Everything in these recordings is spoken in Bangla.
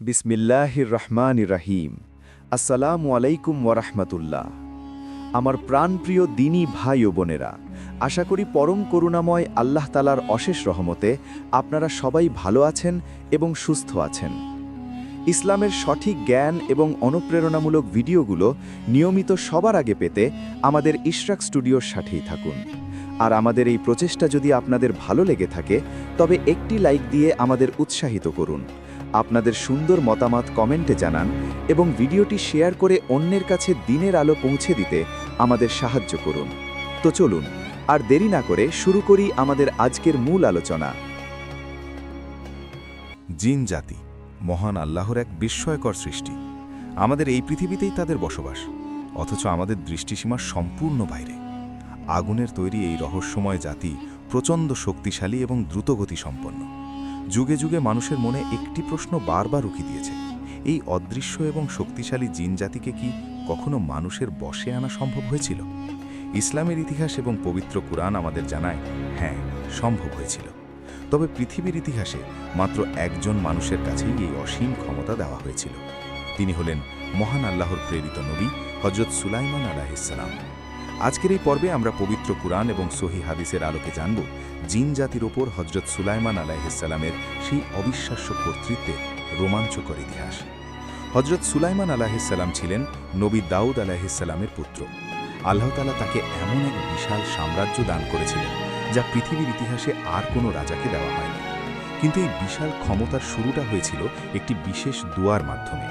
বিসমিল্লাহির রহমানির রহিম। আসসালামু আলাইকুম ওয়ারাহমাতুল্লাহ। আমার প্রাণপ্রিয় দিনী ভাই ও বোনেরা, আশা করি পরম করুণাময় আল্লাহ তাআলার অশেষ রহমতে আপনারা সবাই ভালো আছেন এবং সুস্থ আছেন। ইসলামের সঠিক জ্ঞান এবং অনুপ্রেরণামূলক ভিডিওগুলো নিয়মিত সবার আগে পেতে আমাদের ইশরাক স্টুডিওর সাথেই থাকুন। আর আমাদের এই প্রচেষ্টা যদি আপনাদের ভালো লেগে থাকে তবে একটি লাইক দিয়ে আমাদের উৎসাহিত করুন। আপনাদের সুন্দর মতামত কমেন্টে জানান এবং ভিডিওটি শেয়ার করে অন্যের কাছে দিনের আলো পৌঁছে দিতে আমাদের সাহায্য করুন। তো চলুন আর দেরি না করে শুরু করি আমাদের আজকের মূল আলোচনা। জিন জাতি মহান আল্লাহর এক বিস্ময়কর সৃষ্টি। আমাদের এই পৃথিবীতেই তাদের বসবাস, অথচ আমাদের দৃষ্টিসীমার সম্পূর্ণ বাইরে। আগুনের তৈরি এই রহস্যময় জাতি প্রচণ্ড শক্তিশালী এবং দ্রুতগতি সম্পন্ন। যুগে যুগে মানুষের মনে একটি প্রশ্ন বারবার উকি দিয়েছে, এই অদৃশ্য এবং শক্তিশালী জিন জাতিকে কি কখনো মানুষের বশে আনা সম্ভব হয়েছিল? ইসলামের ইতিহাস এবং পবিত্র কুরআন আমাদের জানায়, হ্যাঁ, সম্ভব হয়েছিল। তবে পৃথিবীর ইতিহাসে মাত্র একজন মানুষের কাছেই এই অসীম ক্ষমতা দেওয়া হয়েছিল। তিনি হলেন মহান আল্লাহর প্রেরিত নবী হযরত সুলাইমান আলাইহিসসালাম। আজকের এই পর্বে আমরা পবিত্র কুরআন এবং সহিহ হাদিসের আলোকে জানব জিন জাতির ওপর হযরত সুলাইমান আলাইহিসসালামের সেই অবিশ্বাস্য কর্তৃত্বের রোমাঞ্চকর ইতিহাস। হযরত সুলাইমান আলাইহিসসালাম ছিলেন নবী দাউদ আলাইহিসসালামের পুত্র। আল্লাহ তাআলা তাকে এমন এক বিশাল সাম্রাজ্য দান করেছিলেন যা পৃথিবীর ইতিহাসে আর কোনো রাজাকে দেওয়া হয়নি। কিন্তু এই বিশাল ক্ষমতার শুরুটা হয়েছিল একটি বিশেষ দুয়ার মাধ্যমে।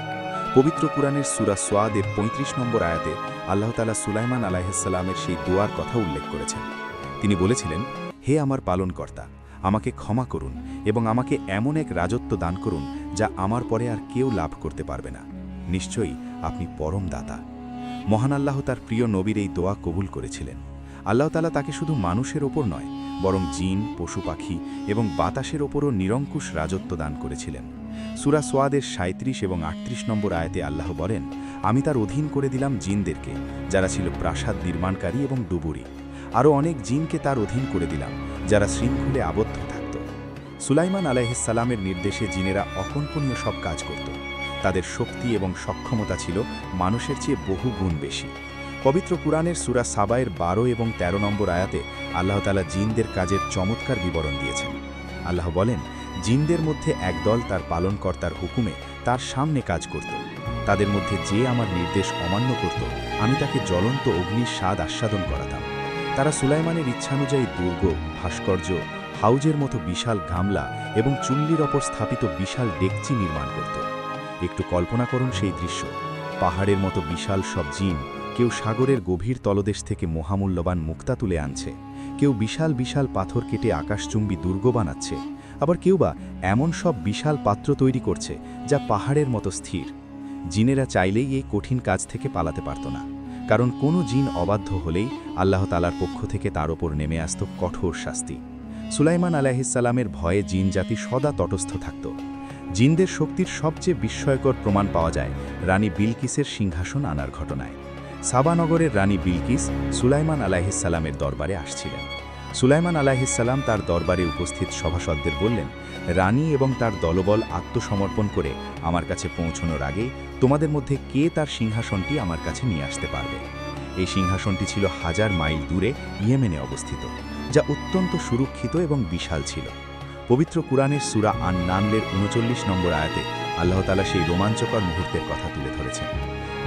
পবিত্র কুরআনের সূরা সোয়াদের ৩৫ নম্বর আয়াতে আল্লাহ তাআলা সুলাইমান আলাইহিসসালামের সেই দুয়ার কথা উল্লেখ করেছেন। তিনি বলেছিলেন, হে আমার পালনকর্তা, আমাকে ক্ষমা করুন এবং আমাকে এমন এক রাজত্ব দান করুন যা আমার পরে আর কেউ লাভ করতে পারবে না। নিশ্চয়ই আপনি পরম দাতা। মহান আল্লাহ তার প্রিয় নবীর এই দোয়া কবুল করেছিলেন। আল্লাহ তাআলা তাকে শুধু মানুষের ওপর নয়, বরং জিন, পশু পাখি এবং বাতাসের ওপরও নিরঙ্কুশ রাজত্ব দান করেছিলেন। সূরা সোয়াদের ৩৭ এবং ৩৮ নম্বর আয়াতে আল্লাহ বলেন, আমি তার অধীন করে দিলাম জিনদেরকে, যারা ছিল প্রাসাদ নির্মাণকারী এবং ডুবুরি। আরও অনেক জিনকে তার অধীন করে দিলাম, যারা শৃঙ্খলে আবদ্ধ থাকত। সুলাইমান আলাইহিসসালামের নির্দেশে জিনেরা অকল্পনীয় সব কাজ করত। তাদের শক্তি এবং সক্ষমতা ছিল মানুষের চেয়ে বহু গুণ বেশি। পবিত্র কুরআনের সূরা সাবায়ের ১২ এবং ১৩ নম্বর আয়াতে আল্লাহ তাআলা জিনদের কাজের চমৎকার বিবরণ দিয়েছেন। আল্লাহ বলেন, জিনদের মধ্যে একদল তার পালনকর্তার হুকুমে তার সামনে কাজ করত। তাদের মধ্যে যে আমার নির্দেশ অমান্য করত, আমি তাকে জ্বলন্ত অগ্নির স্বাদ আস্বাদন করাতাম। তারা সুলাইমানের ইচ্ছানুযায়ী দুর্গ, ভাস্কর্য, হাউজের মতো বিশাল গামলা এবং চুল্লির ওপর স্থাপিত বিশাল ডেকচি নির্মাণ করত। একটু কল্পনা করুন সেই দৃশ্য। পাহাড়ের মতো বিশাল সব জিন, কেউ সাগরের গভীর তলদেশ থেকে মহামূল্যবান মুক্তা তুলে আনছে, কেউ বিশাল বিশাল পাথর কেটে আকাশচুম্বী দুর্গ বানাচ্ছে, আবার কেউ বা এমন সব বিশাল পাত্র তৈরি করছে যা পাহাড়ের মতো স্থির। জিনেরা চাইলেই এই কঠিন কাজ থেকে পালাতে পারত না, কারণ কোনো জিন অবাধ্য হলেই আল্লাহ তাআলার পক্ষ থেকে তার ওপর নেমে আসত কঠোর শাস্তি। সুলাইমান আলাইহিসসালামের ভয়ে জিন জাতি সদা তটস্থ থাকত। জিনদের শক্তির সবচেয়ে বিস্ময়কর প্রমাণ পাওয়া যায় রানী বিলকিসের সিংহাসন আনার ঘটনায়। সাবা নগরের রানী বিলকিস সুলাইমান আলাইহিসসালামের দরবারে আসছিলেন। সুলাইমান আলাইহিসসালাম তার দরবারে উপস্থিত সভাসদদের বললেন, রানী এবং তার দলবল আত্মসমর্পণ করে আমার কাছে পৌঁছানোর আগে তোমাদের মধ্যে কে তার সিংহাসনটি আমার কাছে নিয়ে আসতে পারবে? এই সিংহাসনটি ছিল ১০০০ মাইল দূরে ইয়েমেনে অবস্থিত, যা অত্যন্ত সুরক্ষিত এবং বিশাল ছিল। পবিত্র কুরআনের সূরা আন-নামলের ৩৯ নম্বর আয়াতে আল্লাহ তাআলা সেই রোমাঞ্চকর মুহূর্তের কথা তুলে ধরেছেন।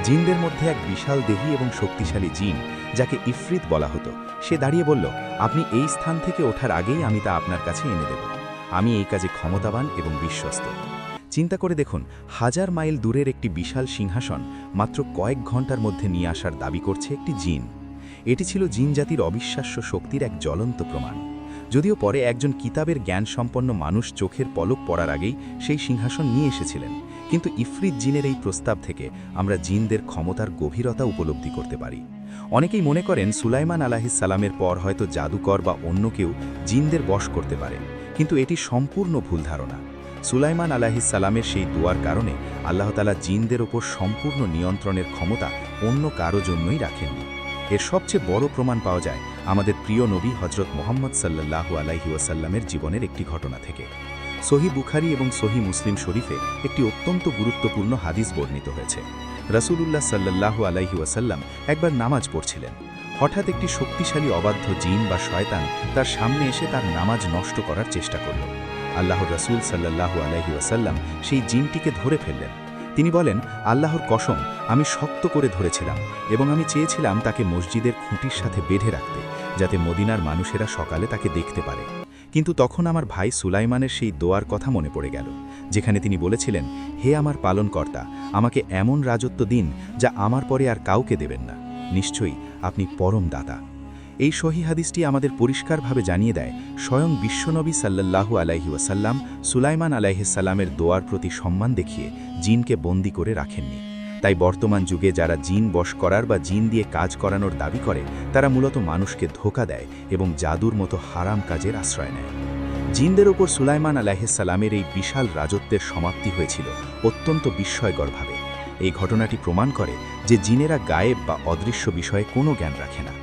জিনদের মধ্যে এক বিশাল দেহী এবং শক্তিশালী জিন, যাকে ইফরিত বলা হতো, সে দাঁড়িয়ে বলল, আপনি এই স্থান থেকে ওঠার আগেই আমি তা আপনার কাছে এনে দেব। আমি এই কাজে ক্ষমতাবান এবং বিশ্বস্ত। চিন্তা করে দেখুন, ১০০০ মাইল দূরের একটি বিশাল সিংহাসন মাত্র কয়েক ঘন্টার মধ্যে নিয়ে আসার দাবি করছে একটি জিন। এটি ছিল জিন জাতির অবিশ্বাস্য শক্তির এক জ্বলন্ত প্রমাণ। যদিও পরে একজন কিতাবের জ্ঞানসম্পন্ন মানুষ চোখের পলক পড়ার আগেই সেই সিংহাসন নিয়ে এসেছিলেন, কিন্তু ইফরিত জিনের এই প্রস্তাব থেকে আমরা জিনদের ক্ষমতার গভীরতা উপলব্ধি করতে পারি। অনেকেই মনে করেন সুলাইমান আলাইহিসসালামের পর হয়তো জাদুকর বা অন্য কেউ জিনদের বশ করতে পারে, কিন্তু এটি সম্পূর্ণ ভুল ধারণা। সুলাইমান আলাইহিসসালামের সেই দোয়ার কারণে আল্লাহ তাআলা জিনদের ওপর সম্পূর্ণ নিয়ন্ত্রণের ক্ষমতা অন্য কারো জন্যই রাখেননি। এর সবচেয়ে বড় প্রমাণ পাওয়া যায় আমাদের প্রিয় নবী হযরত মুহাম্মদ সাল্লাল্লাহু আলাইহি ওয়াসাল্লামের জীবনের একটি ঘটনা থেকে। সহি বুখারী এবং সহি মুসলিম শরীফে একটি অত্যন্ত গুরুত্বপূর্ণ হাদিস বর্ণিত হয়েছে। রাসূলুল্লাহ সাল্লাল্লাহু আলাইহি ওয়াসাল্লাম একবার নামাজ পড়ছিলেন। হঠাৎ একটি শক্তিশালী অবাধ্য জিন বা শয়তান তার সামনে এসে তার নামাজ নষ্ট করার চেষ্টা করল। আল্লাহর রাসূল সাল্লাল্লাহু আলাইহি ওয়াসাল্লাম সেই জিনটিকে ধরে ফেললেন। তিনি বলেন, আল্লাহর কসম, আমি শক্ত করে ধরেছিলাম এবং আমি চেয়েছিলাম তাকে মসজিদের খুঁটির সাথে বেঁধে রাখতে, যাতে মদিনার মানুষেরা সকালে তাকে দেখতে পারে। কিন্তু তখন আমার ভাই সুলাইমানের সেই দোয়ার কথা মনে পড়ে গেল, যেখানে তিনি বলেছিলেন, হে আমার পালনকর্তা, আমাকে এমন রাজত্ব দিন যা আমার পরে আর কাউকে দেবেন না। নিশ্চয়ই আপনি পরম দাতা। এই সহিহ হাদিসটি আমাদের পরিষ্কারভাবে জানিয়ে দেয়, স্বয়ং বিশ্বনবী সাল্লাল্লাহু আলাইহি ওয়াসাল্লাম সুলাইমান আলাইহিস সালামের দোয়ার প্রতি সম্মান দেখিয়ে জিনকে বন্দী করে রাখেননি। তাই বর্তমান যুগে যারা জিন বশ করার বা জিন দিয়ে কাজ করানোর দাবি করে, তারা মূলত মানুষকে ধোঁকা দেয় এবং জাদুর মতো হারাম কাজের আশ্রয় নেয়। জিনদের ওপর সুলাইমান আলাইহিস সালামের এই বিশাল রাজত্বের সমাপ্তি হয়েছিল অত্যন্ত বিস্ময়করভাবে। এই ঘটনাটি প্রমাণ করে যে জিনেরা গায়েব বা অদৃশ্য বিষয়ে কোনো জ্ঞান রাখে না।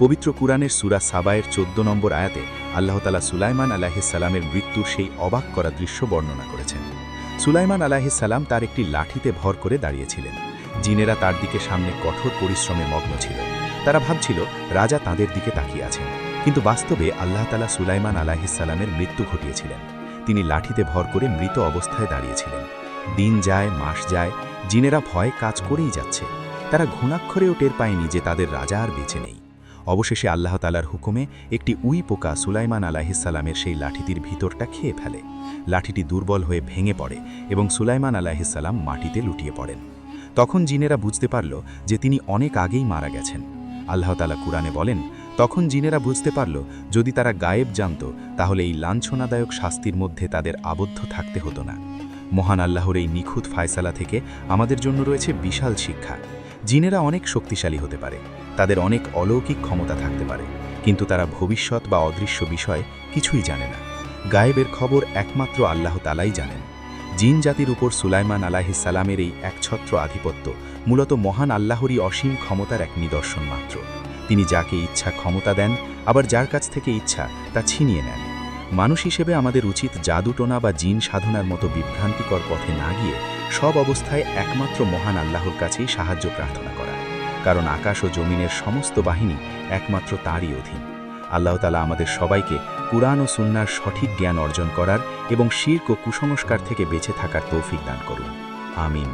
পবিত্র কুরআনের সূরা সাবায়ের 14 নম্বর আয়াতে আল্লাহ তাআলা সুলাইমান আলাইহিস সালামের মৃত্যুর সেই অবাক করা দৃশ্য বর্ণনা করেছেন। সুলাইমান আলাইহিস সালাম তার একটি লাঠিতে ভর করে দাঁড়িয়েছিলেন। জিনেরা তার দিকে সামনে কঠোর পরিশ্রমে মগ্ন ছিল। তারা ভাবছিল রাজা তাদের দিকে তাকিয়ে আছেন, কিন্তু বাস্তবে আল্লাহ তাআলা সুলাইমান আলাইহিস সালামের মৃত্যু ঘটিয়েছিলেন। তিনি লাঠিতে ভর করে মৃত অবস্থায় দাঁড়িয়েছিলেন। দিন যায়, মাস যায়, জিনেরা ভয়ে কাজ করেই যাচ্ছে। তারা ঘুণাক্ষরেও টের পায়নি যে তাদের রাজা আর বেঁচে নেই। অবশেষে আল্লাহ তাআলার হুকুমে একটি উই পোকা সুলাইমান আলাইহিস সালামের সেই লাঠিটির ভিতরটা খেয়ে ফেলে। লাঠিটি দুর্বল হয়ে ভেঙে পড়ে এবং সুলাইমান আলাইহিস সালাম মাটিতে লুটিয়ে পড়েন। তখন জিনেরা বুঝতে পারল যে তিনি অনেক আগেই মারা গেছেন। আল্লাহ তাআলা কুরআনে বলেন, তখন জিনেরা বুঝতে পারল যদি তারা গায়েব জানত, তাহলে এই লাঞ্ছনাদায়ক শাস্তির মধ্যে তাদের আবদ্ধ থাকতে হতো না। মহান আল্লাহর এই নিখুঁত ফায়সালা থেকে আমাদের জন্য রয়েছে বিশাল শিক্ষা। জিনেরা অনেক শক্তিশালী হতে পারে, তাদের অনেক অলৌকিক ক্ষমতা থাকতে পারে, কিন্তু তারা ভবিষ্যৎ বা অদৃশ্য বিষয় কিছুই জানে না। গায়েবের খবর একমাত্র আল্লাহ তাআলাই জানেন। জিন জাতির উপর সুলাইমান আলাইহিস সালামের এই একছত্র আধিপত্য মূলত মহান আল্লাহরই অসীম ক্ষমতার এক নিদর্শন মাত্র। তিনি যাকে ইচ্ছা ক্ষমতা দেন, আবার যার কাছ থেকে ইচ্ছা তা ছিনিয়ে নেন। মানুষ হিসেবে আমাদের উচিত জাদুটোনা বা জিন সাধনার মতো বিভ্রান্তিকর পথে না গিয়ে সব অবস্থায় একমাত্র মহান আল্লাহর কাছেই সাহায্য প্রার্থনা করা, কারণ আকাশ ও জমিনের সমস্ত বাহিনী একমাত্র তাঁরই অধীন। আল্লাহ তাআলা আমাদের সবাইকে কুরআন ও সুন্নাহর সঠিক জ্ঞান অর্জন করার এবং শিরক ও কুসংস্কার থেকে বেঁচে থাকার তৌফিক দান করুন। আমিন।